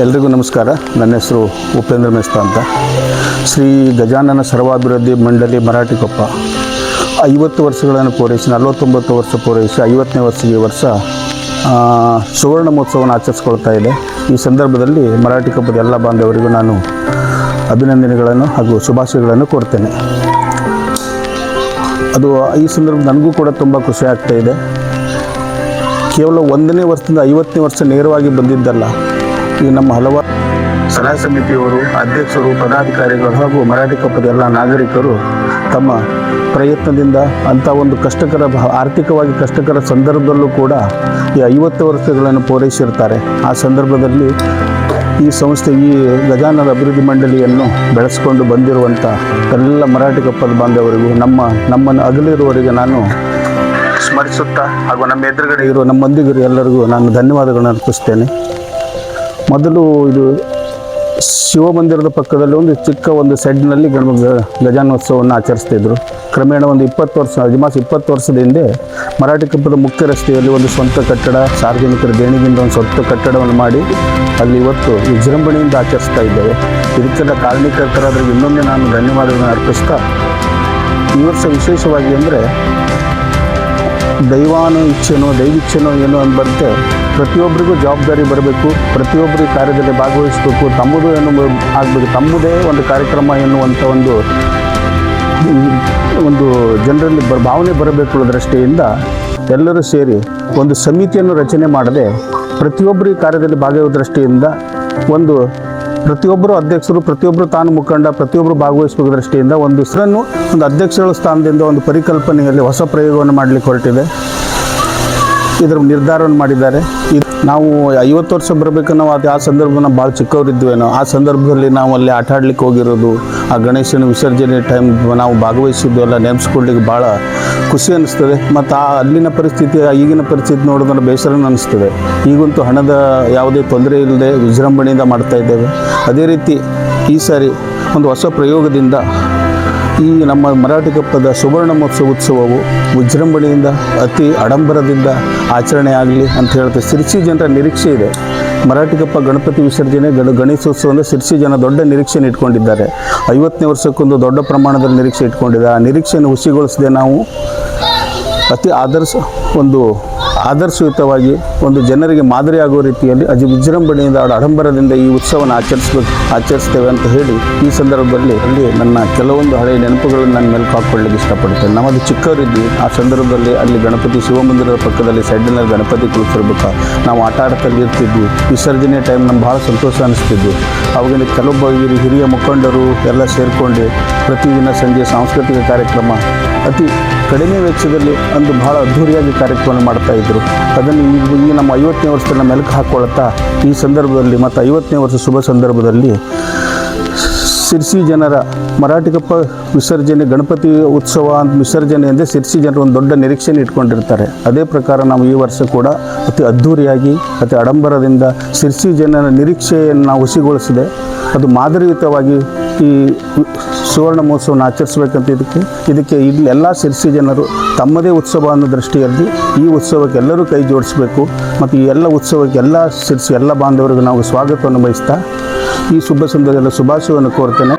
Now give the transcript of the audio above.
ಎಲ್ರಿಗೂ ನಮಸ್ಕಾರ. ನನ್ನ ಹೆಸರು ಉಪೇಂದ್ರ ಮೆಸ್ತಾ ಅಂತ. ಶ್ರೀ ಗಜಾನನ ಸರ್ವಾಭಿವೃದ್ಧಿ ಮಂಡಳಿ ಮರಾಠಿಕೊಪ್ಪ 50 ವರ್ಷಗಳನ್ನು ಪೂರೈಸಿ 49 ವರ್ಷ ಪೂರೈಸಿ 50ನೇ ಈ ವರ್ಷ ಸುವರ್ಣ ಮಹೋತ್ಸವವನ್ನು ಆಚರಿಸ್ಕೊಳ್ತಾ ಇದೆ. ಈ ಸಂದರ್ಭದಲ್ಲಿ ಮರಾಠಿಕೊಪ್ಪದ ಎಲ್ಲ ಬಾಂಧವರಿಗೂ ನಾನು ಅಭಿನಂದನೆಗಳನ್ನು ಹಾಗೂ ಶುಭಾಶಯಗಳನ್ನು ಕೊಡ್ತೇನೆ. ಅದು ಈ ಸಂದರ್ಭ ನನಗೂ ಕೂಡ ತುಂಬ ಖುಷಿ ಆಗ್ತಾ ಇದೆ. ಕೇವಲ 1ನೇ ವರ್ಷದಿಂದ 50ನೇ ವರ್ಷ ನೇರವಾಗಿ ಬಂದಿದ್ದಲ್ಲ, ಈ ನಮ್ಮ ಹಲವಾರು ಸಲಹಾ ಸಮಿತಿಯವರು, ಅಧ್ಯಕ್ಷರು, ಪದಾಧಿಕಾರಿಗಳು ಹಾಗೂ ಮರಾಠಿಕೊಪ್ಪದ ಎಲ್ಲ ನಾಗರಿಕರು ತಮ್ಮ ಪ್ರಯತ್ನದಿಂದ ಅಂಥ ಒಂದು ಆರ್ಥಿಕವಾಗಿ ಕಷ್ಟಕರ ಸಂದರ್ಭದಲ್ಲೂ ಕೂಡ ಈ 50 ವರ್ಷಗಳನ್ನು ಪೂರೈಸಿರ್ತಾರೆ. ಆ ಸಂದರ್ಭದಲ್ಲಿ ಈ ಸಂಸ್ಥೆ, ಈ ಗಜಾನನ ಅಭಿವೃದ್ಧಿ ಮಂಡಳಿಯನ್ನು ಬೆಳೆಸ್ಕೊಂಡು ಬಂದಿರುವಂಥ ಎಲ್ಲ ಮರಾಠಿಕೊಪ್ಪದ ಬಾಂಧವರಿಗೂ ನಮ್ಮನ್ನು ಅಗಲಿರುವವರಿಗೆ ನಾನು ಸ್ಮರಿಸುತ್ತಾ ಹಾಗೂ ನಮ್ಮ ಎದುರುಗಡೆ ಇರುವ ನಮ್ಮ ಮಂದಿಗರು ಎಲ್ಲರಿಗೂ ನಾನು ಧನ್ಯವಾದಗಳನ್ನು ಅರ್ಪಿಸ್ತೇನೆ. ಮೊದಲು ಇದು ಶಿವಮಂದಿರದ ಪಕ್ಕದಲ್ಲಿ ಒಂದು ಚಿಕ್ಕ ಒಂದು ಸೆಡ್ನಲ್ಲಿ ಗಜಾನೋತ್ಸವವನ್ನು ಆಚರಿಸ್ತಿದ್ರು. ಕ್ರಮೇಣ ಒಂದು 20 ವರ್ಷದ ಹಿಂದೆ ಮರಾಠಿಕೊಪ್ಪದ ಮುಖ್ಯ ರಸ್ತೆಯಲ್ಲಿ ಒಂದು ಸ್ವಂತ ಕಟ್ಟಡ, ಸಾರ್ವಜನಿಕರ ದೇಣಿಗೆಯಿಂದ ಒಂದು ಸ್ವಂತ ಕಟ್ಟಡವನ್ನು ಮಾಡಿ ಅಲ್ಲಿ ಇವತ್ತು ವಿಜೃಂಭಣೆಯಿಂದ ಆಚರಿಸ್ತಾ ಇದ್ದೇವೆ. ಇದಕ್ಕೆಲ್ಲ ಕಾರಣೀಕರ್ತರಾದ್ರಿಗೆ ಇನ್ನೊಮ್ಮೆ ನಾನು ಧನ್ಯವಾದಗಳನ್ನು ಅರ್ಪಿಸ್ತಾ, ಈ ವರ್ಷ ವಿಶೇಷವಾಗಿ ಅಂದರೆ ದೈವಿಚ್ಛೆನೋ ಏನೋ ಅಂಬಂತೆ ಪ್ರತಿಯೊಬ್ಬರಿಗೂ ಜವಾಬ್ದಾರಿ ಬರಬೇಕು, ಪ್ರತಿಯೊಬ್ಬರು ಈ ಕಾರ್ಯದಲ್ಲಿ ಭಾಗವಹಿಸಬೇಕು, ತಮ್ಮದು ಆಗಬೇಕು, ತಮ್ಮದೇ ಒಂದು ಕಾರ್ಯಕ್ರಮ ಎನ್ನುವಂಥ ಒಂದು ಜನರಲ್ಲಿ ಭಾವನೆ ಬರಬೇಕು ದೃಷ್ಟಿಯಿಂದ ಎಲ್ಲರೂ ಸೇರಿ ಒಂದು ಸಮಿತಿಯನ್ನು ರಚನೆ ಮಾಡದೆ ಪ್ರತಿಯೊಬ್ಬರು ಈ ಕಾರ್ಯದಲ್ಲಿ ಭಾಗವಹಿಸುವ ದೃಷ್ಟಿಯಿಂದ ಪ್ರತಿಯೊಬ್ಬರು ಅಧ್ಯಕ್ಷರು, ಪ್ರತಿಯೊಬ್ಬರು ತಾನು ಮುಖಂಡ, ಪ್ರತಿಯೊಬ್ಬರು ಭಾಗವಹಿಸುವ ದೃಷ್ಟಿಯಿಂದ ಒಂದು ಅಧ್ಯಕ್ಷರ ಸ್ಥಾನದಿಂದ ಒಂದು ಪರಿಕಲ್ಪನೆಯಲ್ಲಿ ಹೊಸ ಪ್ರಯೋಗವನ್ನು ಮಾಡಲಿಕ್ಕೆ ಹೊರಟಿದೆ. ಇದರ ನಿರ್ಧಾರವನ್ನು ಮಾಡಿದ್ದಾರೆ. ನಾವು 50 ವರ್ಷ ಬರಬೇಕನ್ನೋ ಆ ಸಂದರ್ಭ ನಾವು ಭಾಳ ಚಿಕ್ಕವರಿದ್ವೇನೋ, ಆ ಸಂದರ್ಭದಲ್ಲಿ ನಾವು ಅಲ್ಲಿ ಆಟ ಆಡ್ಲಿಕ್ಕೆ ಹೋಗಿರೋದು, ಆ ಗಣೇಶನ ವಿಸರ್ಜನೆ ಟೈಮ್ ನಾವು ಭಾಗವಹಿಸಿದ್ದು ಎಲ್ಲ ನೆನೆಸ್ಕೊಳ್ಳಿಕ್ಕೆ ಭಾಳ ಖುಷಿ ಅನ್ನಿಸ್ತದೆ. ಮತ್ತು ಅಲ್ಲಿನ ಪರಿಸ್ಥಿತಿ, ಈಗಿನ ಪರಿಸ್ಥಿತಿ ನೋಡೋದನ್ನು ಬೇಸರ ಅನ್ನಿಸ್ತದೆ. ಈಗಂತೂ ಹಣದ ಯಾವುದೇ ತೊಂದರೆ ಇಲ್ಲದೆ ವಿಜೃಂಭಣೆಯಿಂದ ಮಾಡ್ತಾ ಇದ್ದೇವೆ. ಅದೇ ರೀತಿ ಈ ಸಾರಿ ಒಂದು ಹೊಸ ಪ್ರಯೋಗದಿಂದ ಈ ನಮ್ಮ ಮರಾಠಿಕೊಪ್ಪದ ಸುವರ್ಣ ಮಹೋತ್ಸವ ಉತ್ಸವವು ವಿಜೃಂಭಣೆಯಿಂದ ಅತಿ ಆಡಂಬರದಿಂದ ಆಚರಣೆ ಆಗಲಿ ಅಂತ ಹೇಳ್ತಾರೆ. ಶಿರ್ಸಿ ಜನರ ನಿರೀಕ್ಷೆ ಇದೆ. ಮರಾಠಿಕೊಪ್ಪ ಗಣಪತಿ ವಿಸರ್ಜನೆ, ಗಣೇಶೋತ್ಸವದಿಂದ ಶಿರ್ಸಿ ಜನ ದೊಡ್ಡ ನಿರೀಕ್ಷೆಯನ್ನು ಇಟ್ಕೊಂಡಿದ್ದಾರೆ. 50ನೇ ವರ್ಷಕ್ಕೊಂದು ದೊಡ್ಡ ಪ್ರಮಾಣದಲ್ಲಿ ನಿರೀಕ್ಷೆ ಇಟ್ಕೊಂಡಿದ್ದಾರೆ. ಆ ನಿರೀಕ್ಷೆಯನ್ನು ಹುಸಿಗೊಳಿಸದೆ ನಾವು ಅತಿ ಆದರ್ಶಯುತವಾಗಿ ಒಂದು ಜನರಿಗೆ ಮಾದರಿಯಾಗುವ ರೀತಿಯಲ್ಲಿ ವಿಜೃಂಭಣೆಯಿಂದ ಆಡಂಬರದಿಂದ ಈ ಉತ್ಸವವನ್ನು ಆಚರಿಸ್ತೇವೆ ಅಂತ ಹೇಳಿ ಈ ಸಂದರ್ಭದಲ್ಲಿ ನನ್ನ ಕೆಲವೊಂದು ಹಳೆಯ ನೆನಪುಗಳನ್ನು ನನ್ನ ಮೇಲೆ ಹಾಕ್ಕೊಳ್ಳಿಕ್ಕೆ ಇಷ್ಟಪಡ್ತೇನೆ. ನಮ್ಮದು ಚಿಕ್ಕವರಿದ್ವಿ, ಆ ಸಂದರ್ಭದಲ್ಲಿ ಅಲ್ಲಿ ಗಣಪತಿ ಶಿವಮಂದಿರದ ಪಕ್ಕದಲ್ಲಿ ಸೈಡ್ನಲ್ಲಿ ಗಣಪತಿ ಕುಳಿತಿರ್ಬೇಕು. ನಾವು ಆಟ ಆಡ್ತಲ್ಲಿ ಇರ್ತಿದ್ವಿ. ವಿಸರ್ಜನೆ ಟೈಮ್ ನಮ್ಗೆ ಭಾಳ ಸಂತೋಷ ಅನಿಸ್ತಿದ್ವಿ. ಅವಾಗಿನ ಕೆಲವೊಬ್ಬ ಹಿರಿಯ ಮುಖಂಡರು ಎಲ್ಲ ಸೇರಿಕೊಂಡು ಪ್ರತಿದಿನ ಸಂಜೆ ಸಾಂಸ್ಕೃತಿಕ ಕಾರ್ಯಕ್ರಮ ಅತಿ ಕಡಿಮೆ ವೆಚ್ಚದಲ್ಲಿ ಒಂದು ಭಾಳ ಅದ್ಧೂರಿಯಾಗಿ ಕಾರ್ಯಕ್ರಮ ಮಾಡ್ತಾಯಿದ್ರು. ಅದನ್ನು ಈ ನಮ್ಮ 50ನೇ ವರ್ಷದಲ್ಲಿ ಮೆಲುಕು ಹಾಕ್ಕೊಳ್ತಾ ಈ ಸಂದರ್ಭದಲ್ಲಿ ಮತ್ತು 50ನೇ ವರ್ಷ ಶುಭ ಸಂದರ್ಭದಲ್ಲಿ ಶಿರ್ಸಿ ಜನರ ಮರಾಠಿಕೊಪ್ಪ ವಿಸರ್ಜನೆ, ಗಣಪತಿ ಉತ್ಸವ ಅಂತ ವಿಸರ್ಜನೆ ಅಂದರೆ ಶಿರ್ಸಿ ಜನರು ಒಂದು ದೊಡ್ಡ ನಿರೀಕ್ಷೆಯನ್ನು ಇಟ್ಕೊಂಡಿರ್ತಾರೆ. ಅದೇ ಪ್ರಕಾರ ನಾವು ಈ ವರ್ಷ ಕೂಡ ಅತಿ ಅದ್ಧೂರಿಯಾಗಿ, ಅತಿ ಆಡಂಬರದಿಂದ ಶಿರ್ಸಿ ಜನರ ನಿರೀಕ್ಷೆಯನ್ನು ನಾವು ಹುಸಿಗೊಳಿಸಿದೆ. ಅದು ಮಾದರಿಯುತವಾಗಿ ಈ ಸುವರ್ಣ ಮಹೋತ್ಸವವನ್ನು ಆಚರಿಸಬೇಕಂತ ಇದಕ್ಕೆ ಇಲ್ಲಿ ಎಲ್ಲ ಶಿರ್ಸಿ ಜನರು ತಮ್ಮದೇ ಉತ್ಸವ ಅನ್ನೋ ದೃಷ್ಟಿಯಲ್ಲಿ ಈ ಉತ್ಸವಕ್ಕೆ ಎಲ್ಲರೂ ಕೈ ಜೋಡಿಸಬೇಕು. ಮತ್ತು ಈ ಎಲ್ಲ ಉತ್ಸವಕ್ಕೆ ಎಲ್ಲ ಶಿರ್ಸಿ ಎಲ್ಲ ಬಾಂಧವರಿಗೂ ನಾವು ಸ್ವಾಗತವನ್ನು ಬಯಸ್ತಾ ಈ ಶುಭ ಸಂದರ್ಭದಲ್ಲಿ ಶುಭಾಶಯವನ್ನು ಕೋರ್ತೇನೆ.